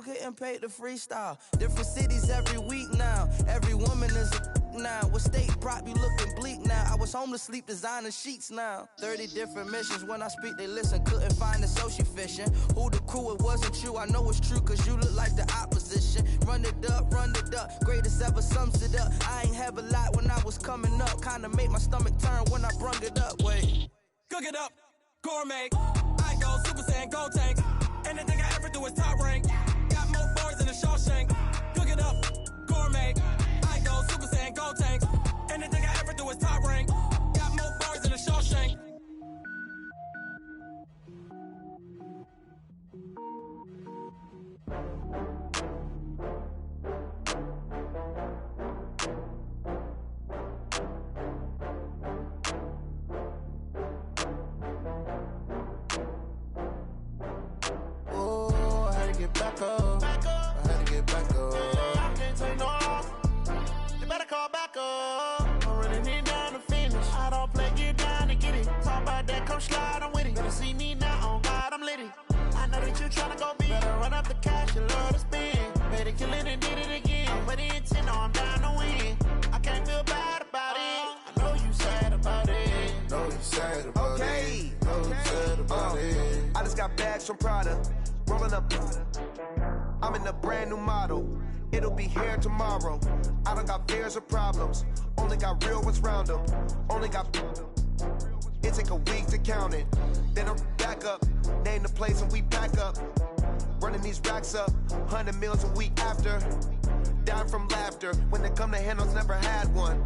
you getting paid to freestyle? Different cities every week now. Every woman is a now. With state prop, you looking bleak now. I was home to sleep, designer sheets now. 30 different missions. When I speak, they listen. Couldn't find it, so she fishing. Who the crew? It wasn't you. I know it's true, cause you look like the opposition. Run it up, greatest ever sums it up. I ain't have a lot when I was coming up. Kinda make my stomach turn when I brung it up. Wait. Cook it up, gourmet. I go Super Saiyan, go tank. Anything I ever do is top rank. Got more bars than a Shawshank. Cook it up, gourmet. I go Super Saiyan, go tank. Anything I ever do is top rank. Got more bars than a Shawshank. Back up. I had to get back up. I can't take no off. You better call back up. I'm running it down to finish. I don't play, get down to get it. Talk about that, come slide, I'm with it. Better see me now, on God, I'm litty. I know that you tryna go big. Better run up the cash, you love to spend. Better kill it and did it again. I'm with the intent, no, I'm down to win. I can't feel bad about it. I know you sad about it. Know you sad about it. Know you sad about it. I just got bags from Prada. Rolling up, I'm in a brand new model. It'll be here tomorrow. I don't got fears or problems. Only got real ones round them. Only got. It take a week to count it. Then I'm back up. Name the place and we pack up. Running these racks up. 100 meals a week after. Down from laughter. When they come to handles, never had one.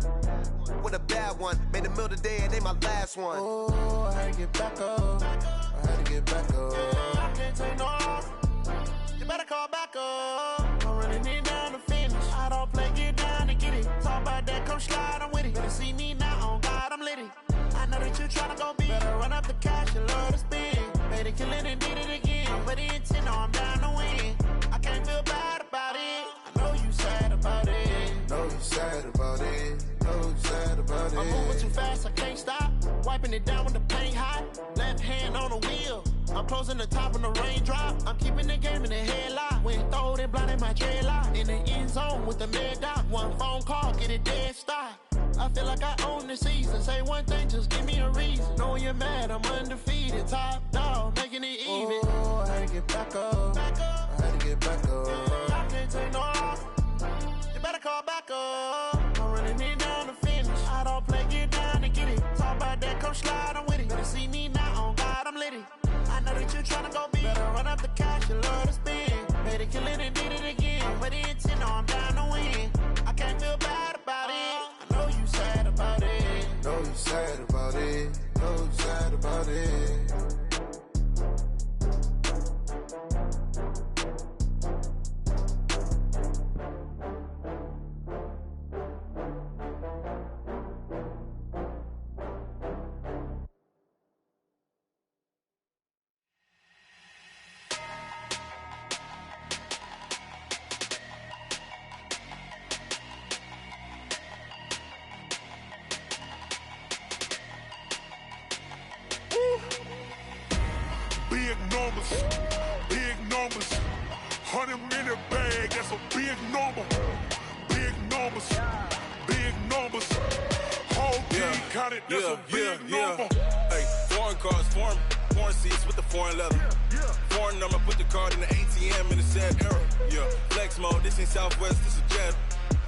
With a bad one. Made a meal today and they my last one. Oh, I had to get back up. I had to get back up. I can't take no off. You better call back up. I'm running it down to finish. I don't play, get down to get it. Talk about that, come slide, I'm with it. Better see me now, on God, I'm litty. I know that you tryna go big. Better run up the cash, you love to spend. Better kill it and did it again. I'm with the intent, no, I'm down to win. I can't feel bad about it. I know you sad about it. Know you sad about it. Know you sad about it. I'm moving too fast, I can't stop. Wiping it down when the paint hot. Left hand on the wheel. I'm closing the top when the raindrop. I'm keeping the game in the headlock. When throwed and blinded my dreadlock. In the end zone with the mad dot. One phone call, get it dead stop. I feel like I own the season. Say one thing, just give me a reason. Knowing you're mad, I'm undefeated. Top dog, making it even. Oh, I had to get back up. I had to get back up. I can't take no off. You better call back up. I'm running it down to finish. I don't play, get down to get it. Talk about that, come slide, I'm with it. Better see me now, on God, I'm litty. I know that you tryna go big. Better run up the cash, you love to spend. Better kill it and did it again. I'm with the intent, no, I'm down to win. I can't feel bad about it. I know you sad about it. Know you sad about it. Know you sad about it. Big numbers, 100-minute bag, that's a big number. Big numbers, whole team counted, that's a big number. Hey, foreign cars, foreign seats with the foreign leather. Foreign number, put the card in the ATM in the sad era. Yeah, flex mode, this ain't Southwest, this is Jet.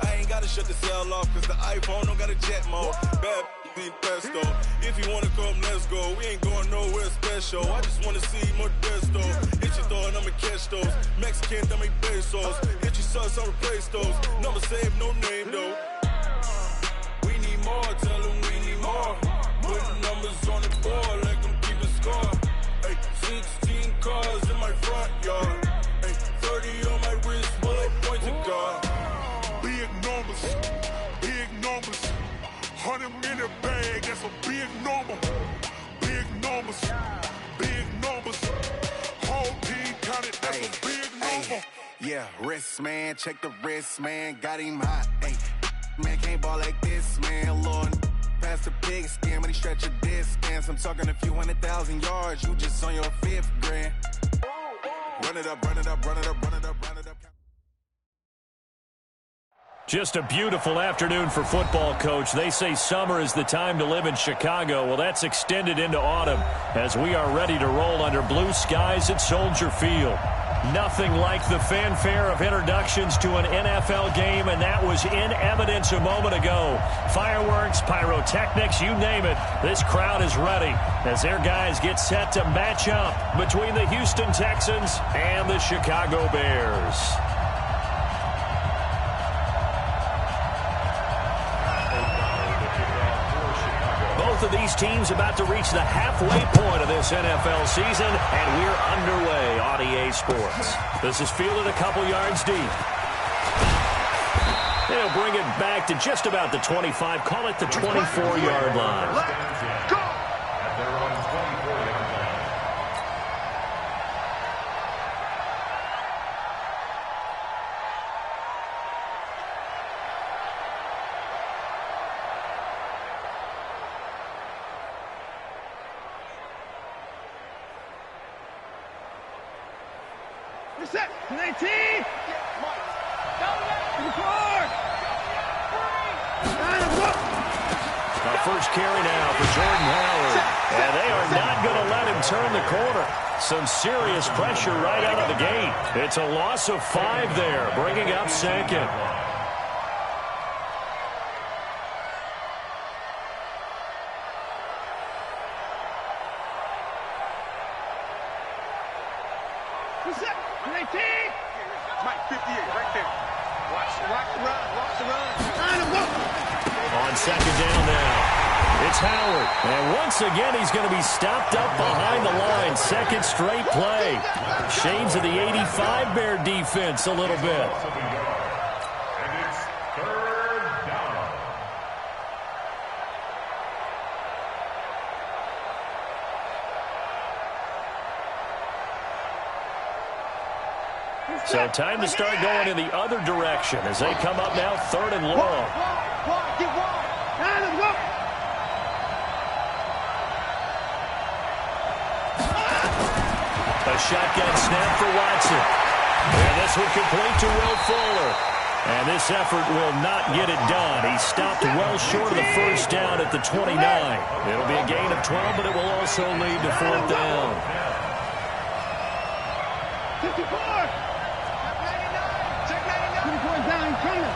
I ain't gotta shut the cell off, cause the iPhone don't got a jet mode. Bad need pesto. If you wanna come, let's go. We ain't going nowhere special. I just wanna see Modesto. Hit your door and I'ma catch those. Mexican, dummy pesos. Hit your sus, I'll replace those. Number saved, no name though. We need more, tell them we need more. Put numbers on the board, like them keeping score. Hey, 16 cars in my front yard. Hey, 30 on my wrist, bullet point to God. Big numbers, 100-minute bag, that's a big number. Big numbers, whole team counted, that's a big number. Yeah, wrist man, check the wrist man, got him hot. Hey, man can't ball like this, man. Lord, past the big skin, but he stretch a distance. I'm talking a few 100,000 yards, you just on your 5th grand. Run run it up, run it up, run it up, run it up, run it up. Just a beautiful afternoon for football, Coach. They say summer is the time to live in Chicago. Well, that's extended into autumn as we are ready to roll under blue skies at Soldier Field. Nothing like the fanfare of introductions to an NFL game, and that was in evidence a moment ago. Fireworks, pyrotechnics, you name it. This crowd is ready as their guys get set to match up between the Houston Texans and the Chicago Bears. Both of these teams about to reach the halfway point of this NFL season, and we're underway on EA Sports. This is fielded a couple yards deep. They'll bring it back to just about the 25, call it the 24-yard line. Let's go! Set. 19. To the floor. Our first carry now for Jordan Howard. And they are not going to let him turn the corner. Some serious pressure right out of the gate. It's a loss of 5 there, bringing up second. Mike, 58, right there. Watch the run. On second down now, it's Howard. And once again, he's going to be stopped up behind the line. Second straight play. Shades of the 85 Bear defense a little bit. And it's 3rd down. So time to start going in the other direction as they come up now 3rd and long. A shotgun snap for Watson. And this will complete to Will Fuller. And this effort will not get it done. He stopped well short of the first down at the 29. It'll be a gain of 12, but it will also lead to 4th down. 54. Down coming.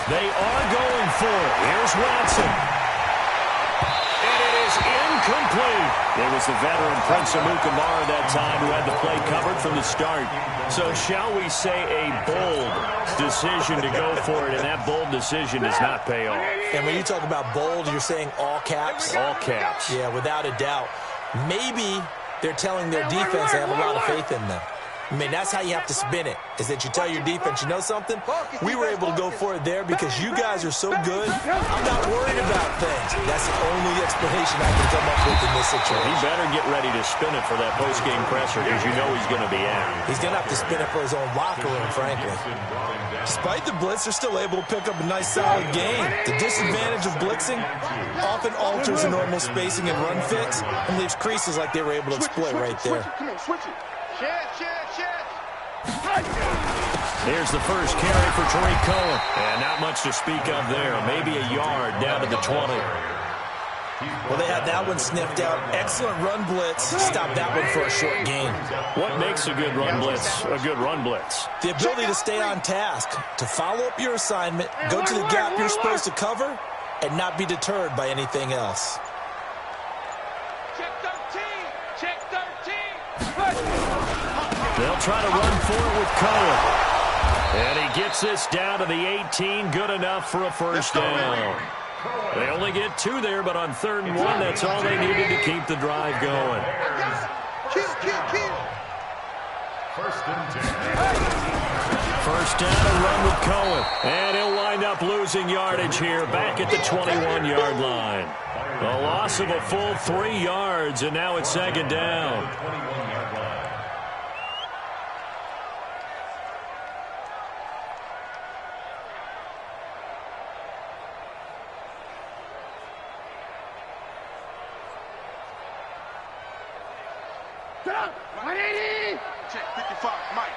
They are going for it. Here's Watson. And it is incomplete. It was the veteran Prince Amukamara that time who had the play covered from the start. So shall we say a bold decision to go for it, and that bold decision does not pay off. And when you talk about bold, you're saying all caps? All caps. Yeah, without a doubt. Maybe they're telling their defense they have a lot of faith in them. I mean, that's how you have to spin it, is that you tell your defense, you know something? We were able to go for it there because you guys are so good. I'm not worried about things. That's the only explanation I can come up with in this situation. He better get ready to spin it for that post-game presser because you know he's going to be out. He's going to have to spin it for his own locker room, frankly. Despite the blitz, they're still able to pick up a nice, solid gain. The disadvantage of blitzing often alters the normal spacing and run fits and leaves creases like they were able to exploit right there. Come on, switch it. There's the first carry for Tariq Cohen. And not much to speak of there. Maybe a yard down to the 20. Well, they had that one sniffed out. Excellent run blitz. Stop that one for a short gain. What makes a good run blitz a good run blitz? The ability to stay on task, to follow up your assignment, go to the gap you're supposed to cover, and not be deterred by anything else. Check 13. Check 13. They'll try to run for it with Cohen. And he gets this down to the 18. Good enough for a first down. They only get 2 there, but on 3rd and 1, that's all they needed to keep the drive going. First down, a run with Cohen. And he'll wind up losing yardage here back at the 21-yard line. A loss of a full 3 yards, and now it's 2nd down. 180. Check 55, Mike.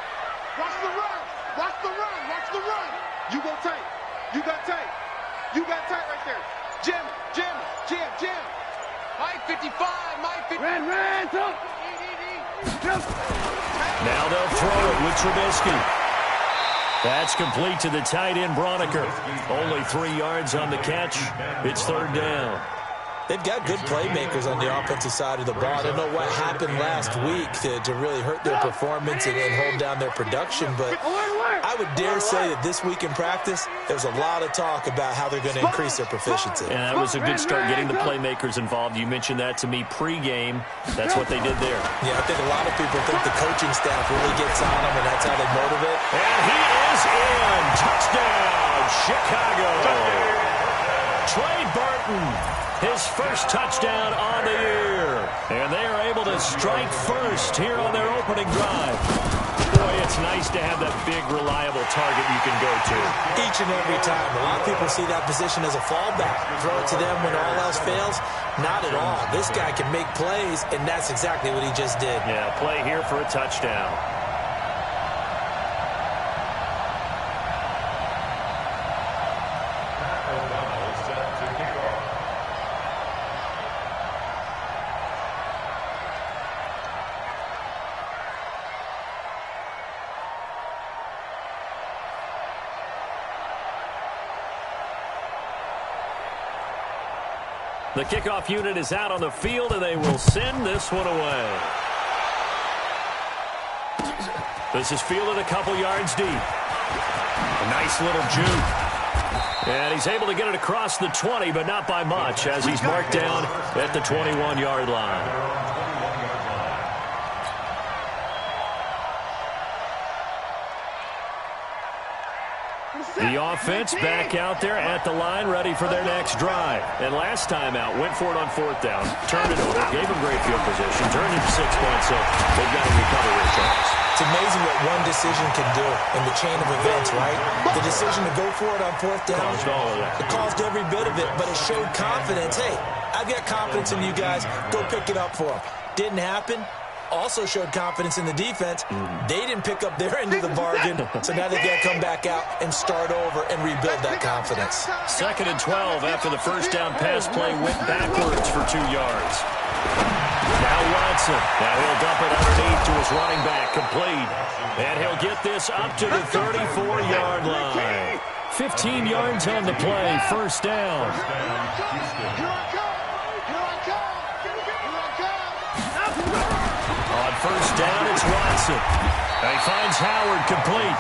Watch the run. Watch the run. Watch the run. You go tight. You got tight. You got tight right there. Jim. Mike 55. Mike 55. Red. Up. Now they'll throw it with Trubisky. That's complete to the tight end, Broniker. Only 3 yards on the catch. It's third down. They've got good playmakers on the offensive side of the ball. I don't know what happened last week to really hurt their performance and hold down their production, but I would dare say that this week in practice, there's a lot of talk about how they're going to increase their proficiency. And that was a good start, getting the playmakers involved. You mentioned that to me pregame. That's what they did there. Yeah, I think a lot of people think the coaching staff really gets on them, and that's how they motivate. And he is in. Touchdown, Chicago. Trey Burton, his first touchdown on the year. And they are able to strike first here on their opening drive. Boy, it's nice to have that big, reliable target you can go to. Each and every time. A lot of people see that position as a fallback. Throw it to them when all else fails. Not at all. This guy can make plays, and that's exactly what he just did. Yeah, play here for a touchdown. The kickoff unit is out on the field, and they will send this one away. This is fielded a couple yards deep. A nice little juke. And he's able to get it across the 20, but not by much, as he's marked down at the 21-yard line. The offense back out there at the line, ready for their next drive. And last time out, went for it on fourth down, turned it over, gave them great field position, turned it to 6 points, so they've got to recover their chance. It's amazing what one decision can do in the chain of events, right? The decision to go for it on fourth down, caused all of that. It caused every bit of it, but it showed confidence. Hey, I've got confidence in you guys. Go pick it up for them. Didn't happen. Also showed confidence in the defense. They didn't pick up their end of the bargain, so now they've got to come back out and start over and rebuild that confidence. 2nd and 12 after the first down pass play went backwards for 2 yards. Now Watson. Now he'll dump it underneath to his running back, complete. And he'll get this up to the 34-yard line. 15 yards on the play, first down. On first down, it's Watson. And he finds Howard complete.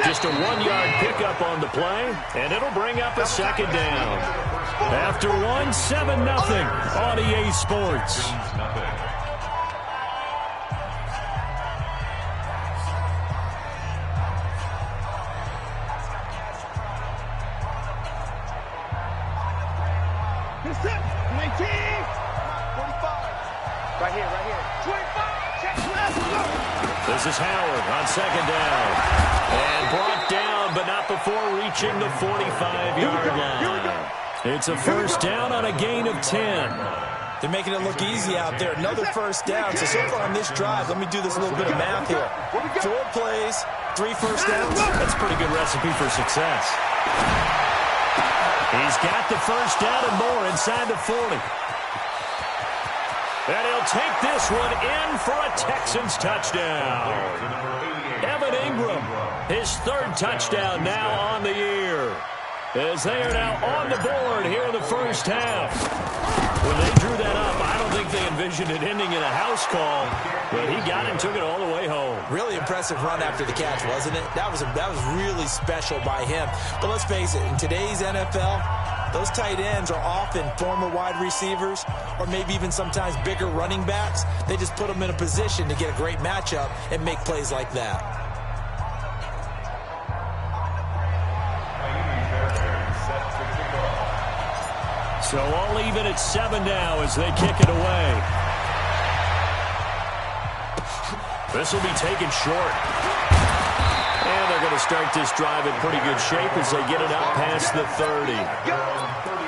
Just a 1-yard pickup on the play, and it'll bring up a second down. After 1, 7-0 on EA Sports. Right here. 25. Check left. This is Howard on second down. And brought down, but not before reaching the 45-yard line. It's a first down on a gain of 10. They're making it look easy out there. Another first down. So far on this drive, let me do this little bit of math here. 4 plays, 3 first downs. That's a pretty good recipe for success. He's got the first down and more inside the 40. And he'll take this one in for a Texans touchdown. Evan Ingram, his 3rd touchdown now on the year. As they are now on the board here in the first half. When they drew that up, I don't think they envisioned it ending in a house call, but he got it and took it all the way home. Really impressive run after the catch, wasn't it? That was really special by him. But let's face it, in today's NFL, those tight ends are often former wide receivers or maybe even sometimes bigger running backs. They just put them in a position to get a great matchup and make plays like that. So all even at 7 now as they kick it away. This will be taken short. And they're going to start this drive in pretty good shape as they get it out past the 30.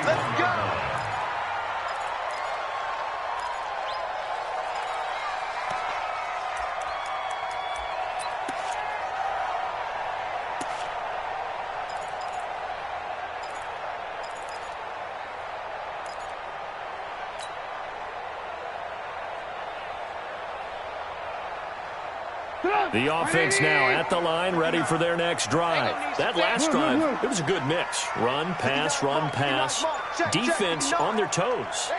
Let's go. The offense now at the line, ready for their next drive. That last drive, it was a good mix. Run, pass, defense on their toes.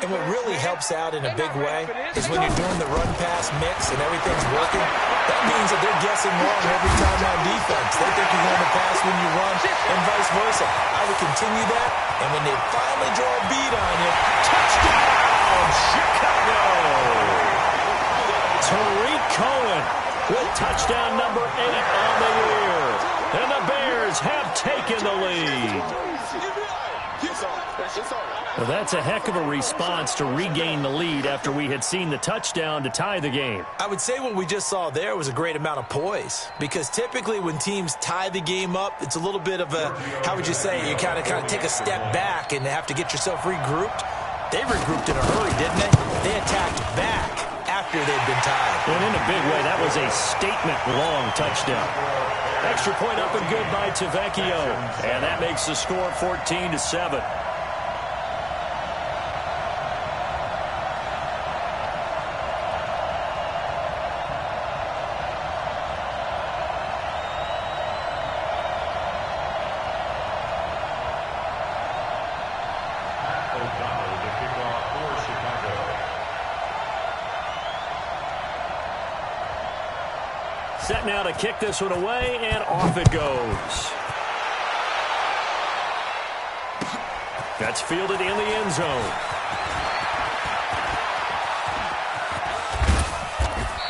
And what really helps out in a big way is when you're doing the run-pass mix and everything's working, that means that they're guessing wrong every time on defense. They think you're going to pass when you run and vice versa. I would continue that, and when they finally draw a bead on you, touchdown, Chicago! Tariq Cohen with touchdown number 8 on the year. And the Bears have taken the lead. Well, that's a heck of a response to regain the lead after we had seen the touchdown to tie the game. I would say what we just saw there was a great amount of poise, because typically when teams tie the game up, it's a little bit of a, how would you say, you kind of take a step back and have to get yourself regrouped. They regrouped in a hurry, didn't they? They attacked back after they'd been tied. And in a big way, that was a statement-long touchdown. Extra point up and good by Tavecchio. And that makes the score 14-7. Set now to kick this one away, and off it goes. That's fielded in the end zone.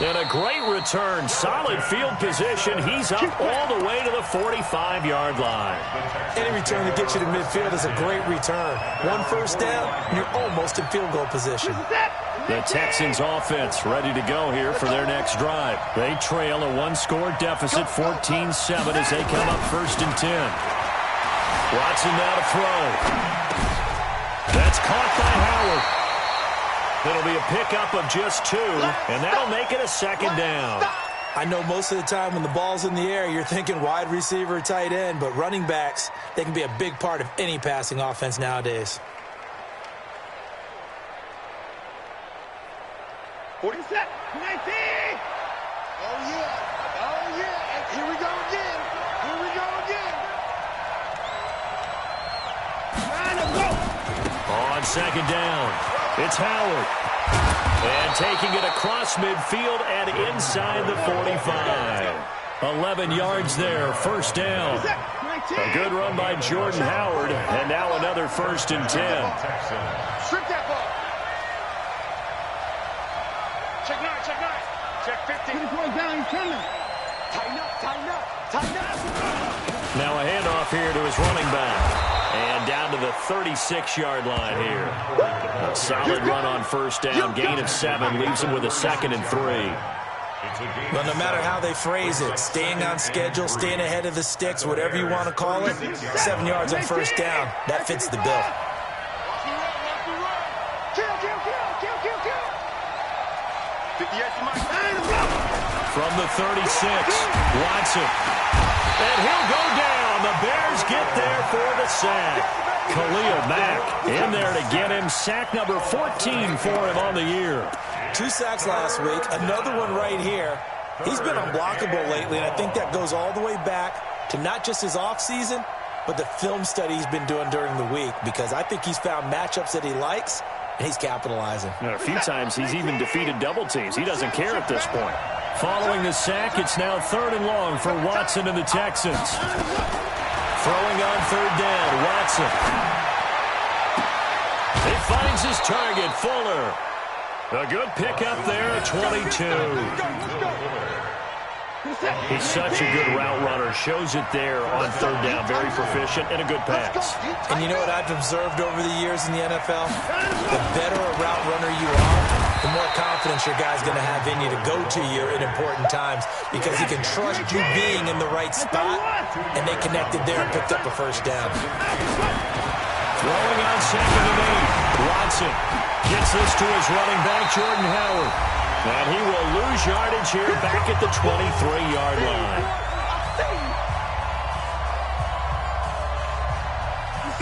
And a great return. Solid field position. He's up all the way to the 45-yard line. Any return that gets you to midfield is a great return. One first down, and you're almost in field goal position. The Texans offense ready to go here for their next drive. They trail a one-score deficit, 14-7, as they come up 1st and 10. Watson now to throw. That's caught by Howard. It'll be a pickup of just 2, and that'll make it a 2nd down. I know most of the time when the ball's in the air, you're thinking wide receiver, tight end, but running backs, they can be a big part of any passing offense nowadays. 40 set, 19. Oh, yeah. Oh, yeah. And here we go again. Here we go again. Trying to go. On 2nd down, it's Howard. And taking it across midfield and inside the 45. 11 yards there, 1st down. A good run by Jordan Howard, and now another 1st and 10. Strip that ball. Check 9, check 9. Check 15. Down, he's coming. Tighten up, tighten up, tighten up. Now a handoff here to his running back. And down to the 36-yard line here. A solid run on 1st down. Gain of 7 leaves him with a 2nd and 3. Well, no matter how they phrase it, staying on schedule, staying ahead of the sticks, whatever you want to call it, 7 yards on 1st down, that fits the bill. From the 36, Watson. And he'll go down. The Bears get there for the sack. Khalil Mack in there to get him. Sack number 14 for him on the year. 2 sacks last week. Another one right here. He's been unblockable lately, and I think that goes all the way back to not just his offseason, but the film study he's been doing during the week, because I think he's found matchups that he likes, and he's capitalizing. A few times he's even defeated double teams. He doesn't care at this point. Following the sack, it's now 3rd and long for Watson and the Texans. Throwing on 3rd down, Watson. He finds his target, Fuller. A good pickup there at 22. He's such a good route runner. Shows it there on 3rd down. Very proficient and a good pass. And you know what I've observed over the years in the NFL? The better a route runner you are, the more confidence your guy's going to have in you to go to you in important times, because he can trust you being in the right spot, and they connected there and picked up a 1st down. Throwing on 2nd and 8. Watson gets this to his running back, Jordan Howard. And he will lose yardage here back at the 23-yard line.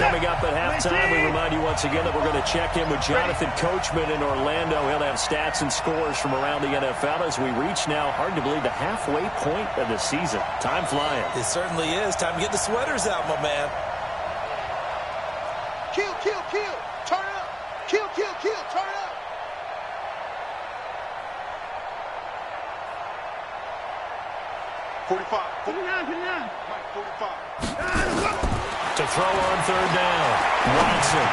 Coming up at halftime, we remind you once again that we're going to check in with Jonathan Coachman in Orlando. He'll have stats and scores from around the NFL as we reach now, hard to believe, the halfway point of the season. Time flying. It certainly is. Time to get the sweaters out, my man. Kill, kill, kill. Turn up. Kill, kill, kill. Turn up. $45. 59. 45. To throw on third down. Watson.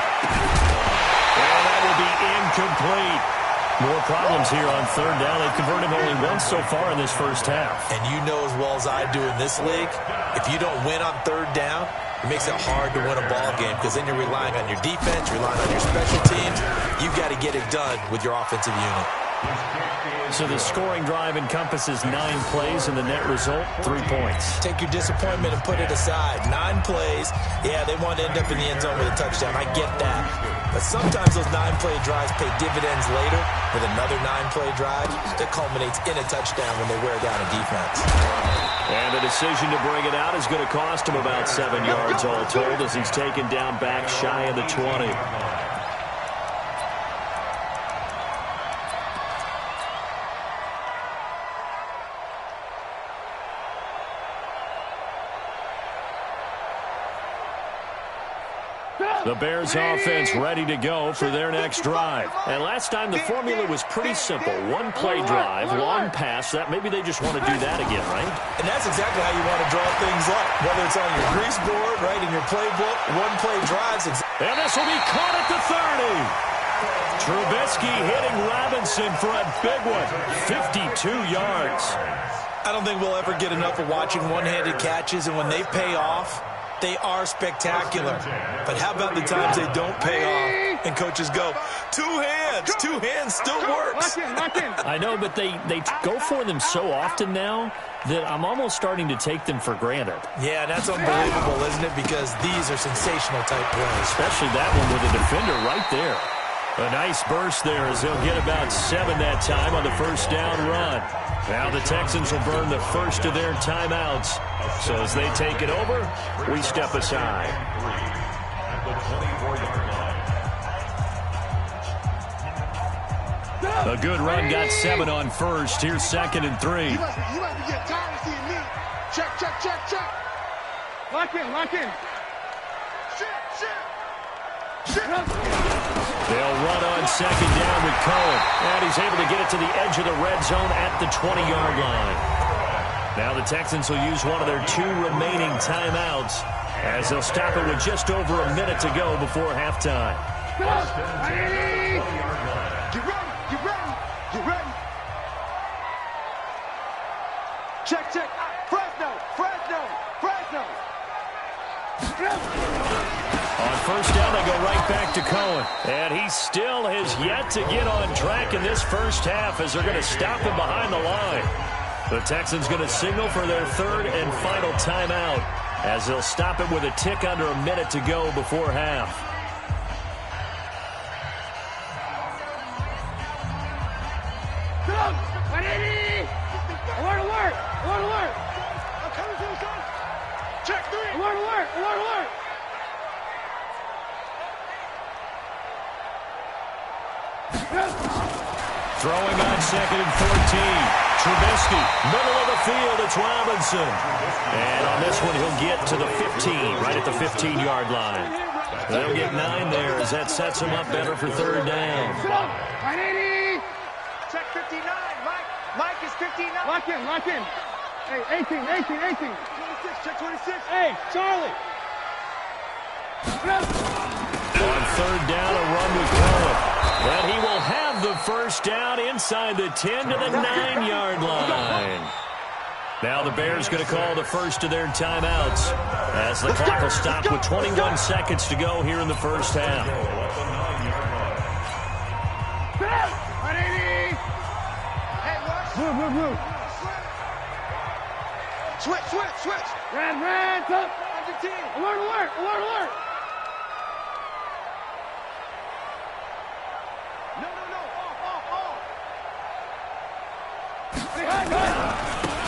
And that will be incomplete. More problems here on third down. They've converted only once so far in this first half. And you know as well as I do in this league, if you don't win on third down, it makes it hard to win a ball game because then you're relying on your defense, relying on your special teams. You've got to get it done with your offensive unit. So the scoring drive encompasses 9 plays, and the net result, 3 points. Take your disappointment and put it aside. 9 plays. Yeah, they want to end up in the end zone with a touchdown. I get that. But sometimes those 9-play drives pay dividends later with another 9-play drive that culminates in a touchdown when they wear down a defense. And the decision to bring it out is going to cost him about 7 yards all told as he's taken down back shy of the 20. The Bears offense ready to go for their next drive. And last time the formula was pretty simple. 1-play drive, long pass. That maybe they just want to do that again, right? And that's exactly how you want to draw things up. Whether it's on your grease board, right, in your playbook, 1-play drives. And this will be caught at the 30. Trubisky hitting Robinson for a big one. 52 yards. I don't think we'll ever get enough of watching one-handed catches, and when they pay off, they are spectacular. But how about the times they don't pay off and coaches go, 2 hands. 2 hands still works. I know, but they go for them so often now that I'm almost starting to take them for granted. Yeah, that's unbelievable, isn't it? Because these are sensational type plays. Especially that one with the defender right there. A nice burst there as they'll get about 7 that time on the first down run. Now the Texans will burn the first of their timeouts. So as they take it over, we step aside. A good run got 7 on first. Here's 2nd and 3. You must be getting tired of seeing me. Check. Lock in. Shit. They'll run on 2nd down with Cohen. And he's able to get it to the edge of the red zone at the 20-yard line. Now the Texans will use one of their 2 remaining timeouts as they'll stop it with just over a minute to go before halftime. Get ready. Check. Fresno. On first down, they go right back to Cohen. And he still has yet to get on track in this first half as they're going to stop him behind the line. The Texans going to signal for their 3rd and final timeout as they'll stop it with a tick under a minute to go before half. Alert! I'm coming to the gun. Check 3. Alert! Throwing on 2nd and 14. Trubisky, middle of the field, it's Robinson. And on this one, he'll get to the 15, right at the 15-yard line. They'll get 9 there as that sets him up better for 3rd down. Check 59. Mike is 59. Lock in. Hey, 18. 26, check 26. Hey, Charlie. On 3rd down, a run with Cohen. And he will have the first down inside the 10 to the 9-yard line. Now the Bears going to call the first of their timeouts as the clock will stop with 21 seconds to go here in the first half. Move. Switch. Red, up. Alert.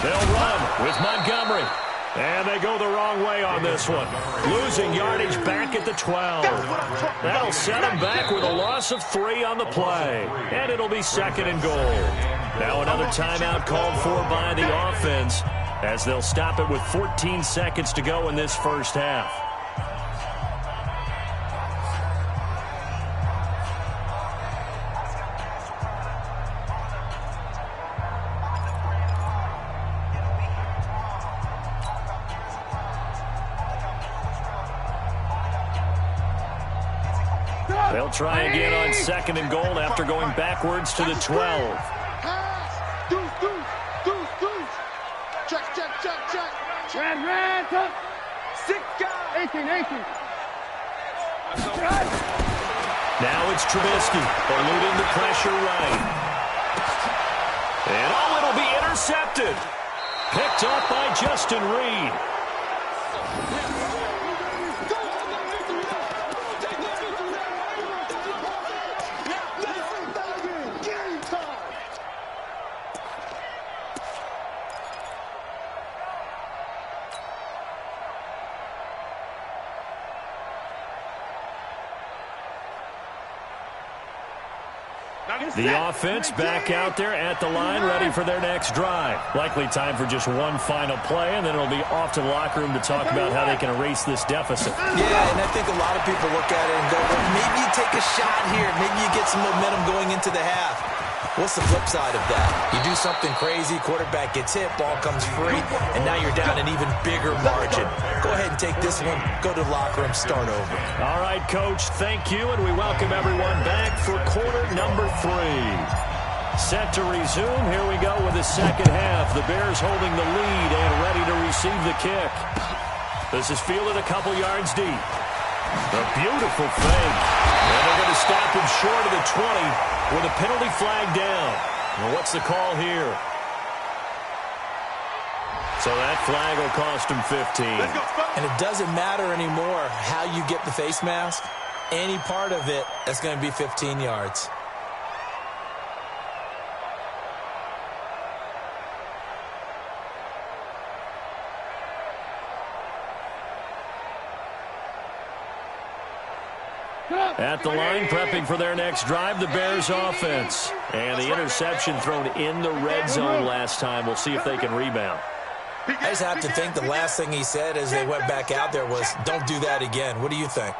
They'll run with Montgomery. And they go the wrong way on this one. Losing yardage back at the 12. That'll set them back with a loss of 3 on the play. And it'll be 2nd and goal. Now another timeout called for by the offense as they'll stop it with 14 seconds to go in this first half. They'll try again on 2nd and goal after going backwards to the 12. Red, touch. 6 guys. 18. Now it's Trubisky eluding the pressure right. And it'll be intercepted. Picked up by Justin Reed. The offense back out there at the line, ready for their next drive. Likely time for just one final play, and then it'll be off to the locker room to talk about how they can erase this deficit. Yeah, and I think a lot of people look at it and go, well, maybe you take a shot here. Maybe you get some momentum going into the half. What's the flip side of that? You do something crazy, quarterback gets hit, ball comes free, and now you're down an even bigger margin. Go ahead and take this one, go to the locker room, start over. All right, Coach, thank you, and we welcome everyone back for quarter number 3. Set to resume. Here we go with the second half. The Bears holding the lead and ready to receive the kick. This is fielded a couple yards deep. A beautiful fake. And they're going to stop him short of the 20 with a penalty flag down. Well, what's the call here? So that flag will cost him 15. And it doesn't matter anymore how you get the face mask. Any part of it, that's going to be 15 yards. At the line, prepping for their next drive, the Bears offense. And the interception thrown in the red zone last time. We'll see if they can rebound. I just have to think the last thing he said as they went back out there was, don't do that again. What do you think?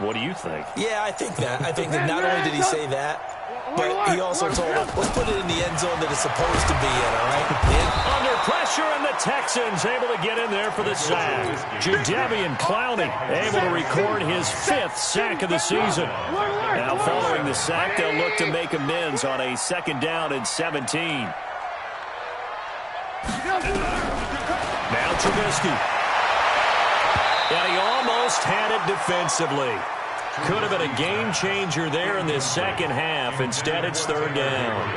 What do you think? Yeah, I think that. I think that not only did he say that, but he also told them, let's put it in the end zone that it's supposed to be in, all right? Under pressure, and the Texans able to get in there for the sack. Jadeveon Clowney able to record his 5th sack of the season. Now following the sack, they'll look to make amends on a 2nd down and 17. Now Trubisky. And he almost had it defensively. Could have been a game changer there in this second half. Instead, it's 3rd down.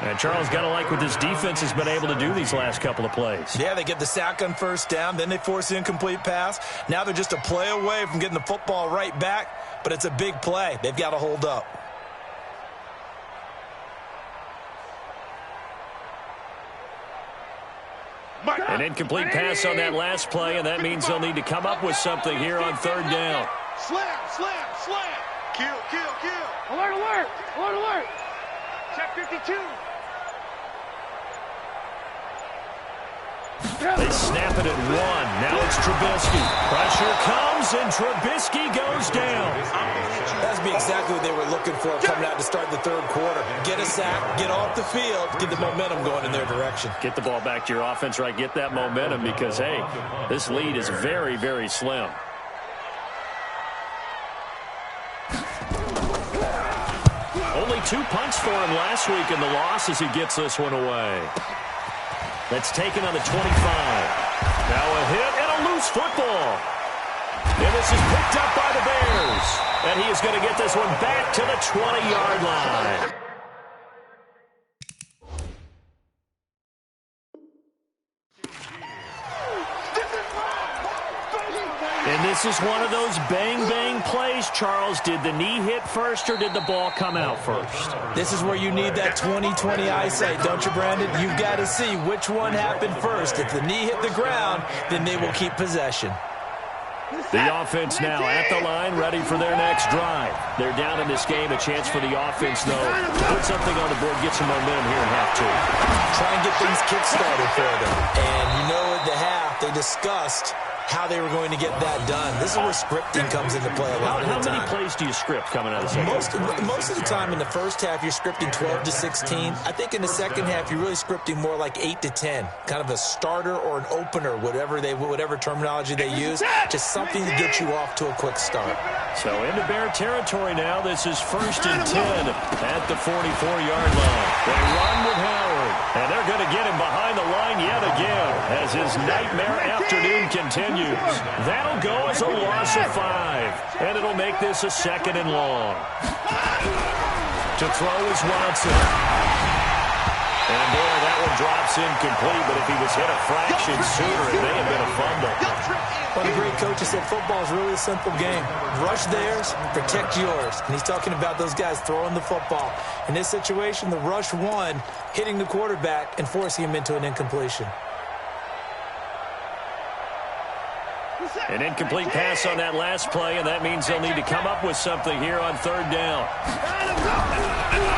And Charles, got to like what this defense has been able to do these last couple of plays. Yeah, they get the sack on 1st down, then they force the incomplete pass. Now they're just a play away from getting the football right back, but it's a big play. They've got to hold up. An incomplete pass on that last play, and that means they'll need to come up with something here on 3rd down. Slam. Kill. Alert. Check 52. They snap it at 1. Now it's Trubisky. Pressure comes, and Trubisky goes down. That's exactly what they were looking for coming out to start the 3rd quarter. Get a sack, get off the field, get the momentum going in their direction. Get the ball back to your offense, right? Get that momentum because, hey, this lead is very, very slim. Only 2 punts for him last week in the loss as he gets this one away. That's taken on the 25. Now a hit and a loose football. And this is picked up by the Bears. And he is going to get this one back to the 20-yard line. In this this is one of those bang-bang plays, Charles. Did the knee hit first or did the ball come out first? This is where you need that 20/20 eyesight, don't you, Brandon? You've got to see which one happened first. If the knee hit the ground, then they will keep possession. The offense now at the line, ready for their next drive. They're down in this game. A chance for the offense, though, to put something on the board, get some momentum here in half two. Try and get things kick-started for them. And you know at the half, they discussed how they were going to get that done. This is where scripting comes into play a lot of the time. How many plays do you script coming out of the second? Most of the time in the first half, you're scripting 12 to 16. I think in the second half, you're really scripting more like 8 to 10. Kind of a starter or an opener, whatever terminology they use. Just something to get you off to a quick start. So into Bear territory now. This is 1st and 10 at the 44-yard line. They run with Howard, and they're going to get him behind the line yet again as his nightmare afternoon continues. That'll go as a loss of 5, and it'll make this a 2nd and long. To throw is Watson. And boy, that one drops incomplete, but if he was hit a fraction sooner, it may have been a fumble. One of the great coaches said football is really a simple game. Rush theirs, protect yours. And he's talking about those guys throwing the football. In this situation, the rush won, hitting the quarterback and forcing him into an incompletion. An incomplete pass on that last play, and that means they'll need to come up with something here on 3rd down.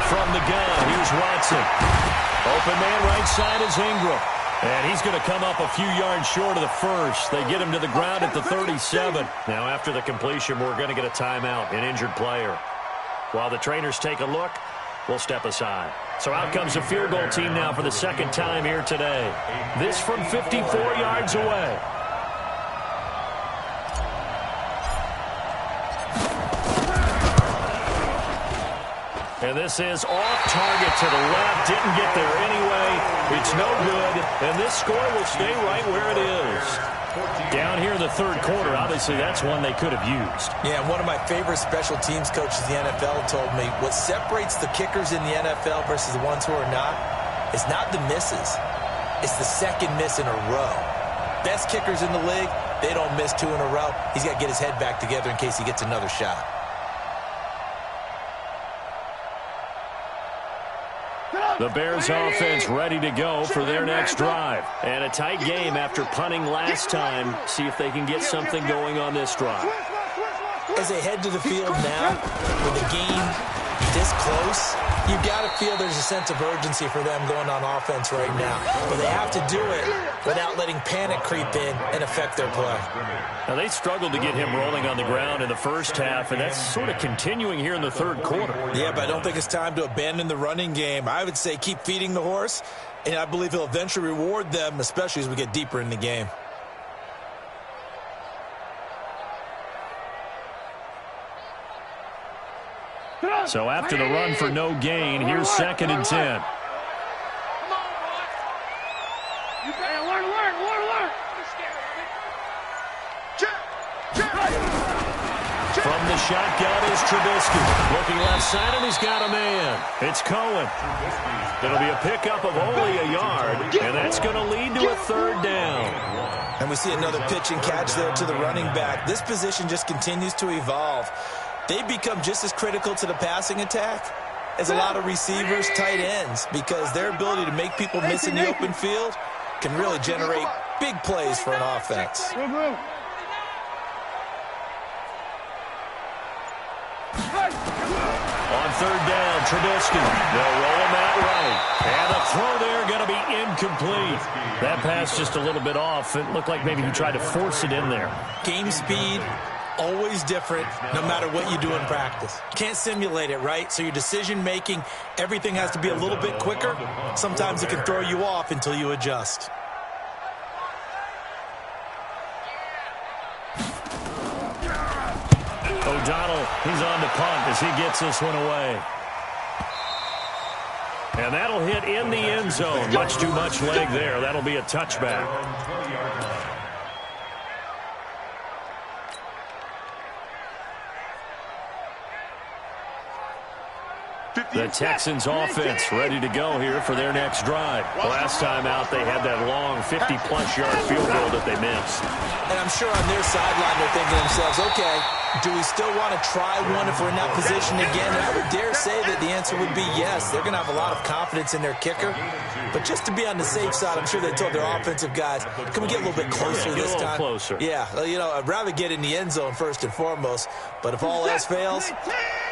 From the gun, here's Watson. Open man right side is Ingram. And he's going to come up a few yards short of the first. They get him to the ground at the 37. Now after the completion, we're going to get a timeout, an injured player. While the trainers take a look, we'll step aside. So out comes a field goal team now for the 2nd time here today. This from 54 yards away. And this is off target to the left. Didn't get there anyway. It's no good. And this score will stay right where it is. Down here in the 3rd quarter, obviously that's one they could have used. Yeah, one of my favorite special teams coaches in the NFL told me what separates the kickers in the NFL versus the ones who are not is not the misses. It's the 2nd miss in a row. Best kickers in the league, they don't miss 2 in a row. He's got to get his head back together in case he gets another shot. The Bears offense ready to go for their next drive. And a tight game after punting last time. See if they can get something going on this drive. As they head to the field now, with the game this close, you've got to feel there's a sense of urgency for them going on offense right now. But they have to do it without letting panic creep in and affect their play. Now, they struggled to get him rolling on the ground in the first half, and that's sort of continuing here in the 3rd quarter. Yeah, but I don't think it's time to abandon the running game. I would say keep feeding the horse, and I believe he'll eventually reward them, especially as we get deeper in the game. So after the run for no gain, here's 2nd and 10. From the shotgun is Trubisky. Looking left side, and he's got a man. It's Cohen. It'll be a pickup of only a yard, and that's going to lead to a 3rd down. And we see another pitch and catch there to the running back. This position just continues to evolve. They've become just as critical to the passing attack as a lot of receivers, tight ends, because their ability to make people miss in the open field can really generate big plays for an offense. On 3rd down, Trubisky. They'll roll him out right. And the throw there going to be incomplete. That pass just a little bit off. It looked like maybe he tried to force it in there. Game speed, always different, no matter what you do in practice. Can't simulate it, right? So your decision-making, everything has to be a little bit quicker. Sometimes it can throw you off until you adjust. O'Donnell, he's on to punt as he gets this one away. And that'll hit in the end zone. Much too much leg there. That'll be a touchback. The Texans offense ready to go here for their next drive. Last time out, they had that long 50-plus yard field goal that they missed. And I'm sure on their sideline they're thinking to themselves, okay, do we still want to try one if we're in that position again? And I would dare say that the answer would be yes. They're going to have a lot of confidence in their kicker. But just to be on the safe side, I'm sure they told their offensive guys, can we get a little bit closer this time? Closer. Yeah, you know, I'd rather get in the end zone first and foremost. But if all else fails,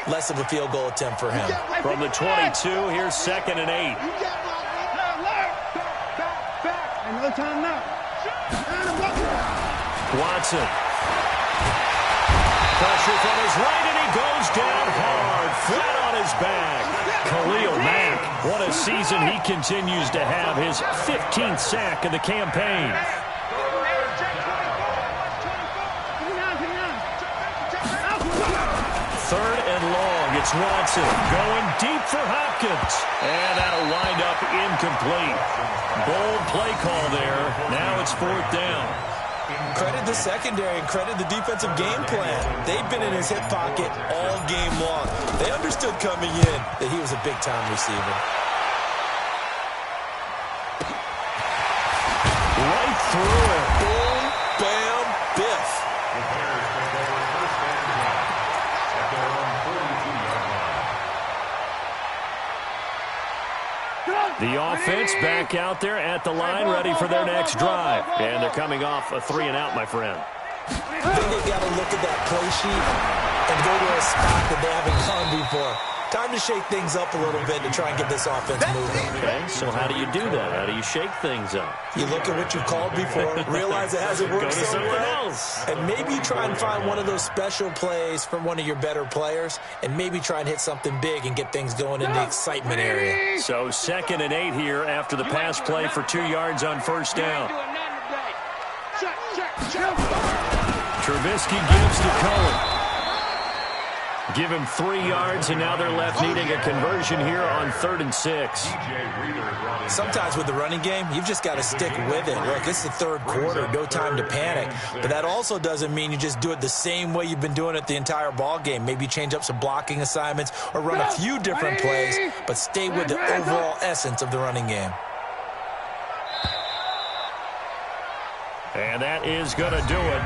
less of a field goal attempt for him. From the 22, here's 2nd and 8. No time now. Watson. Pressure from his right, and he goes down hard, flat on his back. Khalil Mack, what a season he continues to have, his 15th sack of the campaign. 3rd and long, it's Watson going deep for Hopkins. And that'll wind up incomplete. Bold play call there. Now it's 4th down. Credit the secondary and credit the defensive game plan. They've been in his hip pocket all game long. They understood coming in that he was a big-time receiver. Right through it. Boom, bam, biff. The offense back out there at the line, ready for their next drive. And they're coming off a 3-and-out, my friend. I think they've got to look at that play sheet and go to a spot that they haven't gone before. Time to shake things up a little bit to try and get this offense moving. Okay, so how do you do that? How do you shake things up? You look at what you've called before, realize it hasn't worked so well, and maybe try and find one of those special plays from one of your better players, and maybe try and hit something big and get things going in the excitement area. So 2nd and 8 here after the pass play for 2 yards on 1st down. Trubisky gives to Cohen. Give him 3 yards, and now they're left needing a conversion here on 3rd and 6. Sometimes with the running game, you've just got to stick with it. Look, it's the 3rd quarter, no time to panic. But that also doesn't mean you just do it the same way you've been doing it the entire ball game. Maybe change up some blocking assignments or run a few different plays, but stay with the overall essence of the running game. And that is going to do it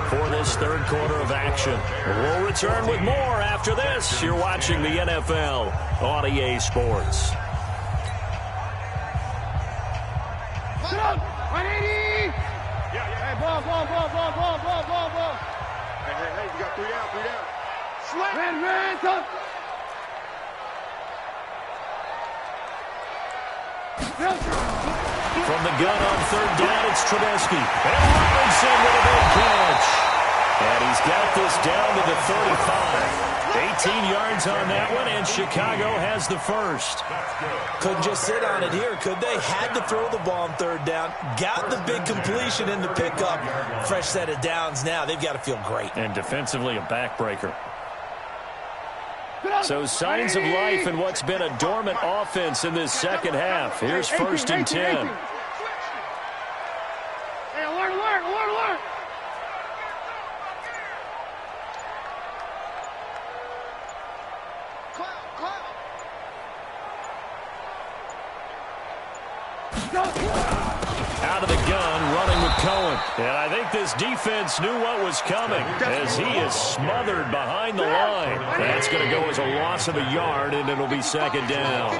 for this 3rd quarter of action. We'll return with more after this. You're watching the NFL on EA Sports. Hey, ball. Hey, you got 3 down. Red, up. From the gun on 3rd down, it's Trubisky. And Robinson with a big catch. And he's got this down to the 35. 18 yards on that one, and Chicago has the 1st. Couldn't just sit on it here, could they? Had to throw the ball on 3rd down. Got the big completion in the pickup. Fresh set of downs now. They've got to feel great. And defensively, a backbreaker. So signs of life in what's been a dormant offense in this 2nd half. Here's 1st and 10. Hey, alert. Out of the gun, running with Cohen. And I think this defense knew what was coming as he is smothered behind the line. That's going to go as a loss of a yard, and it'll be 2nd down.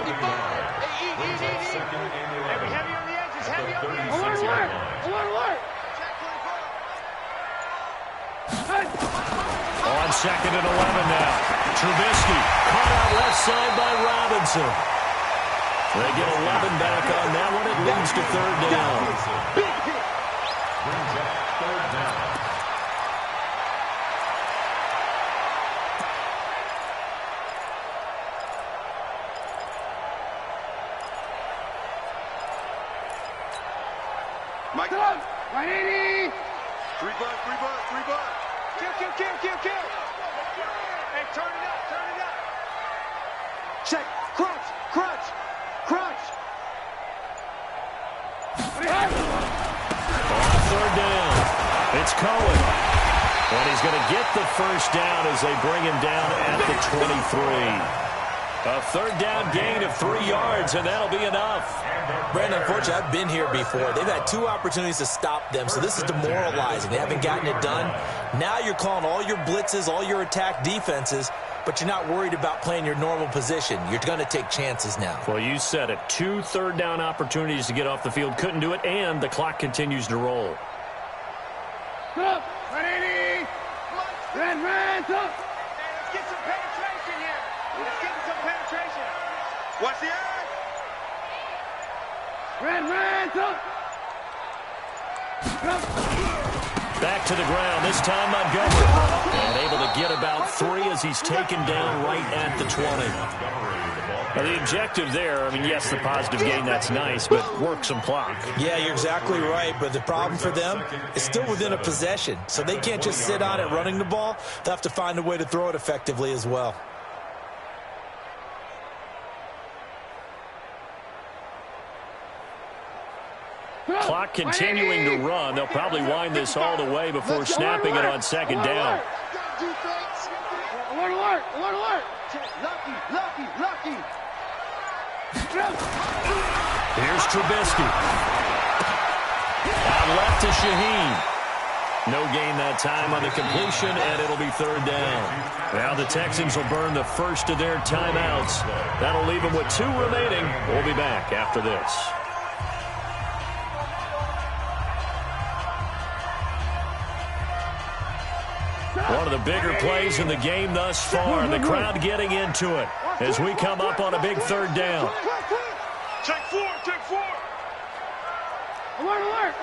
On 2nd and 11 now. Trubisky caught out left side by Robinson. They get 11 back on that one. It leads to 3rd down. Mike. Right 80. 3 butt. Kill. Hey, turn it up. Check. Crunch. On 3rd down, it's Cohen. And he's going to get the 1st down as they bring him down at the 23. A third down gain of 3 yards, and that'll be enough. Brandon, unfortunately, I've been here before. They've had 2 opportunities to stop them, so this is demoralizing. They haven't gotten it done. Now you're calling all your blitzes, all your attack defenses, but you're not worried about playing your normal position. You're going to take chances now. Well, you said it. 2 third-down opportunities to get off the field. Couldn't do it, and the clock continues to roll. Up, 180. Red, up. Let's get some penetration here. Let's get some penetration. Watch the eye. Red, up. Back to the ground, this time Montgomery. And able to get about 3 as he's taken down right at the 20. Now, the objective there, I mean, yes, the positive gain, that's nice, but work some clock. Yeah, you're exactly right, but the problem for them is still within a possession. So they can't just sit on it running the ball. They'll have to find a way to throw it effectively as well. Clock continuing to run. They'll probably wind this all the way before snapping it on second down. Alert, alert, alert. Lucky. Here's Trubisky. Out left to Shaheen. No gain that time on the completion, and it'll be third down. Now the Texans will burn the first of their timeouts. That'll leave them with 2 remaining. We'll be back after this. One of the bigger plays in the game thus far. The crowd getting into it as we come up on a big third down. Take 4. Alert.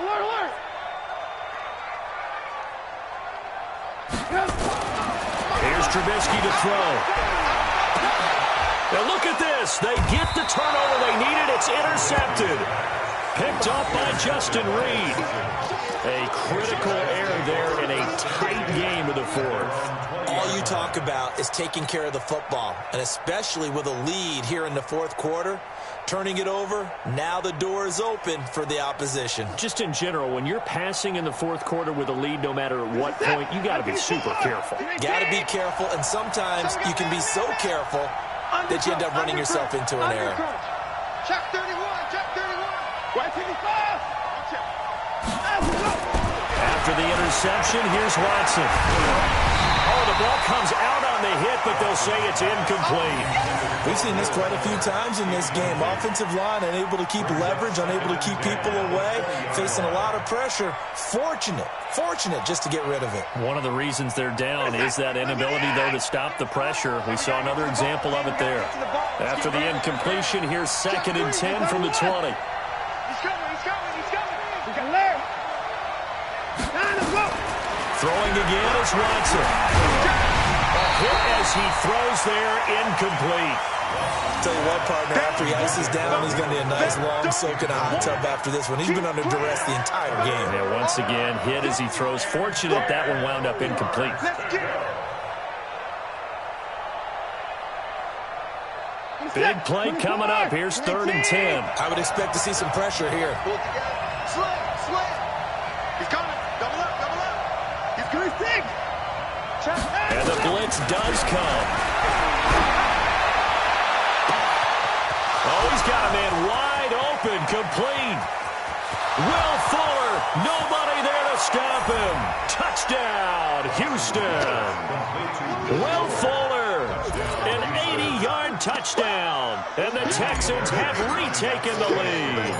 Here's Trubisky to throw. Now look at this. They get the turnover they needed. It's intercepted. Picked up by Justin Reed. A critical error there in a tight game of the fourth. All you talk about is taking care of the football, and especially with a lead here in the fourth quarter, turning it over, now the door is open for the opposition. Just in general, when you're passing in the fourth quarter with a lead, no matter at what point, you got to be super careful. Got to be careful, and sometimes you can be so careful that you end up running yourself into an error. Check 31. White 55. After the interception, here's Watson. Oh, the ball comes out on the hit, but they'll say it's incomplete. We've seen this quite a few times in this game. Offensive line unable to keep leverage, unable to keep people away, facing a lot of pressure. Fortunate just to get rid of it. One of the reasons they're down is that inability, though, to stop the pressure. We saw another example of it there. After the incompletion, here's 2nd and 10 from the 20. He's coming. We can learn. Throwing again is Watson. A hit as he throws there, incomplete. Tell you what, partner, after he ices down, he's going to be a nice long soak in a hot tub after this one. He's been under duress the entire game. Yeah, once again, hit as he throws. Fortunate that one wound up incomplete. Big play coming up. Here's 3rd and 10. I would expect to see some pressure here. Slam. He's coming. Double up. He's going to stick. And the blitz does come. Oh, he's got a man wide open, complete. Will Fuller, nobody there to stop him. Touchdown, Houston. Will Fuller, an 80-yard touchdown. And the Texans have retaken the lead.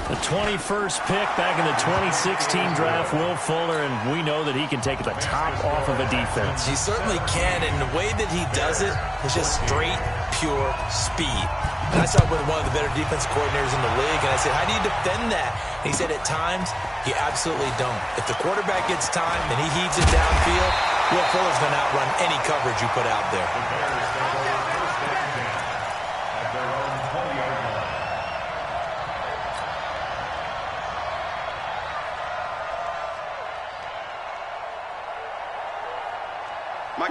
The 21st pick back in the 2016 draft, Will Fuller, and we know that he can take the top off of a defense. He certainly can, and the way that he does it is just straight, pure speed. And I saw with one of the better defense coordinators in the league, and I said, how do you defend that? And he said, at times, you absolutely don't. If the quarterback gets time and he heaves it downfield, Will Fuller's going to outrun any coverage you put out there.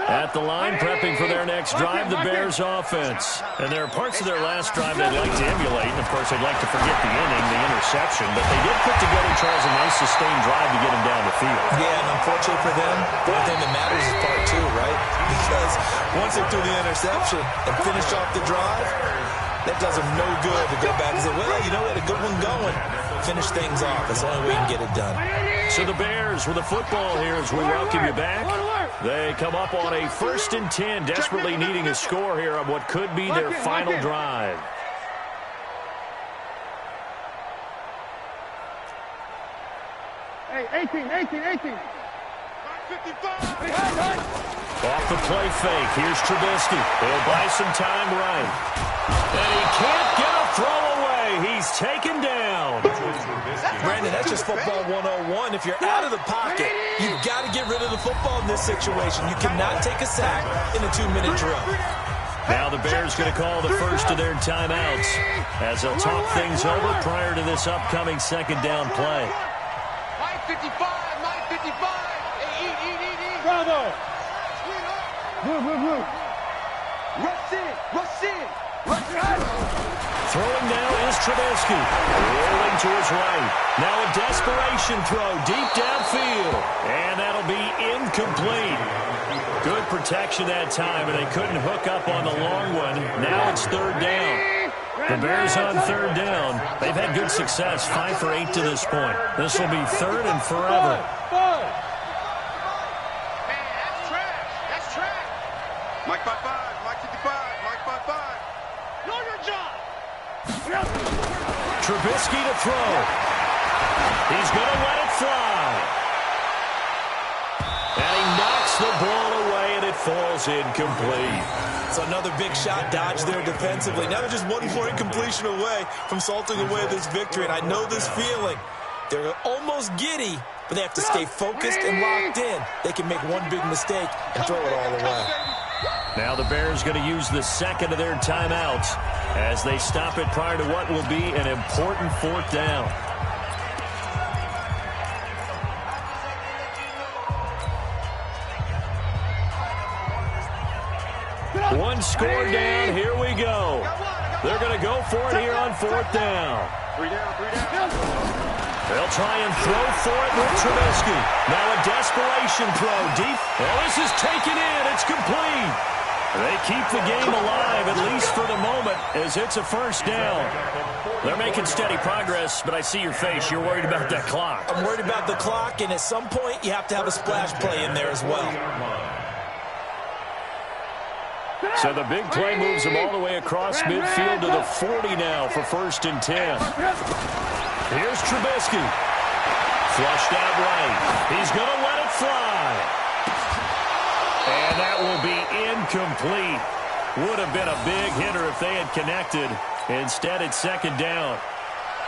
At the line, prepping for their next drive, the Bears offense. And there are parts of their last drive they'd like to emulate. And, of course, they'd like to forget the inning, the interception. But they did put together, Charles, a nice sustained drive to get him down the field. Yeah, and unfortunately for them, the only thing that matters is part 2, right? Because once they threw the interception and finished off the drive, that does them no good to go back and say, well, you know, we had a good one going. Finish things off. That's the only way you can get it done. So the Bears with the football here as we welcome you back. They come up on a 1st and 10, desperately needing a score here on what could be their final drive. Hey, 18. Off the play fake. Here's Trubisky. He'll buy some time right. And he can't get a throw away. He's taken down. Brandon, that's just football 101. If you're out of the pocket, you've got to get rid of the football in this situation. You cannot take a sack in a 2-minute drill. Now the Bears going to call the first of their timeouts as they'll talk things over prior to this upcoming 2nd down play. Mike 55. Hey, Bravo. Move. Rush in. Throwing now is Trubisky. Rolling to his right. Now a desperation throw deep downfield. And that'll be incomplete. Good protection that time, and they couldn't hook up on the long one. Now it's 3rd down. The Bears on 3rd down. They've had good success, 5 for 8 to this point. This will be 3rd and forever. That's trash. Mike 55, Mike 55, Mike 55. Know your job. Trubisky to throw. He's going to let it fly. And he knocks the ball away, and it falls incomplete. So another big shot dodged there defensively. Now they're just one more incompletion away from salting away this victory. And I know this feeling. They're almost giddy, but they have to stay focused and locked in. They can make one big mistake and throw it all away. Now the Bears going to use the 2nd of their timeouts as they stop it prior to what will be an important 4th down. One score down. Here we go. They're going to go for it here on 4th down. 3 down. They'll try and throw for it with Trubisky. Now a desperation throw deep. Well, this is taken in. It's complete. They keep the game alive, at least for the moment, as it's a 1st down. They're making steady progress, but I see your face. You're worried about that clock. I'm worried about the clock, and at some point, you have to have a splash play in there as well. So the big play moves them all the way across midfield to the 40 now for 1st and 10. Here's Trubisky. Flushed out right. He's going to let it fly. And that will be incomplete. Would have been a big hitter if they had connected. Instead, it's 2nd down.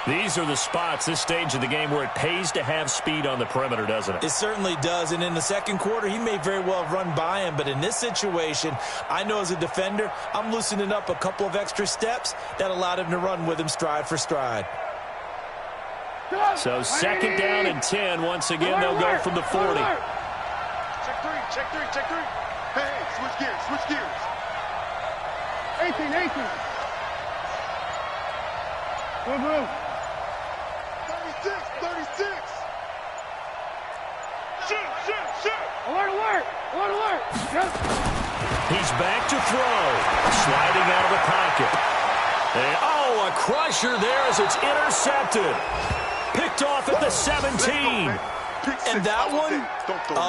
These are the spots, this stage of the game, where it pays to have speed on the perimeter, doesn't it? It certainly does. And in the 2nd quarter, he may very well have run by him. But in this situation, I know as a defender, I'm loosening up a couple of extra steps that allowed him to run with him stride for stride. So 2nd down and 10. Once again, they'll go from the 40. Check three. Hey, switch gears. 18. Move. 36. Shoot. Alert. He's back to throw. Sliding out of the pocket. And, a crusher there as it's intercepted. Picked off at the 17. And that one,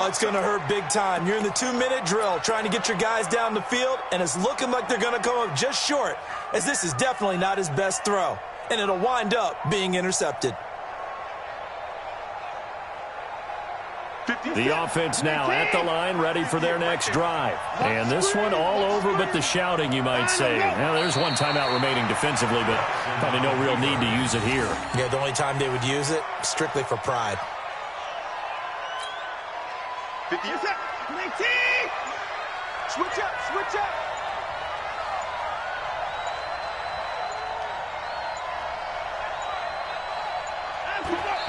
it's going to hurt big time. You're in the 2-minute drill trying to get your guys down the field, and it's looking like they're going to come up just short, as this is definitely not his best throw. And it'll wind up being intercepted. The offense now at the line, ready for their next drive. And this one all over but the shouting, you might say. Now, there's one timeout remaining defensively, but probably no real need to use it here. Yeah, the only time they would use it, strictly for pride. 50. Switch up.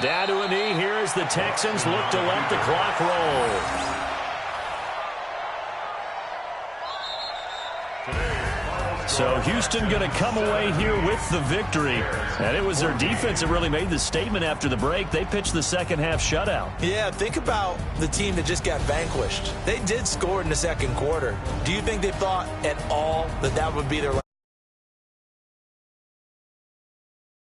Down to a knee here as the Texans look to let the clock roll. So Houston going to come away here with the victory. And it was their defense that really made the statement after the break. They pitched the second half shutout. Yeah, think about the team that just got vanquished. They did score in the second quarter. Do you think they thought at all that that would be their last?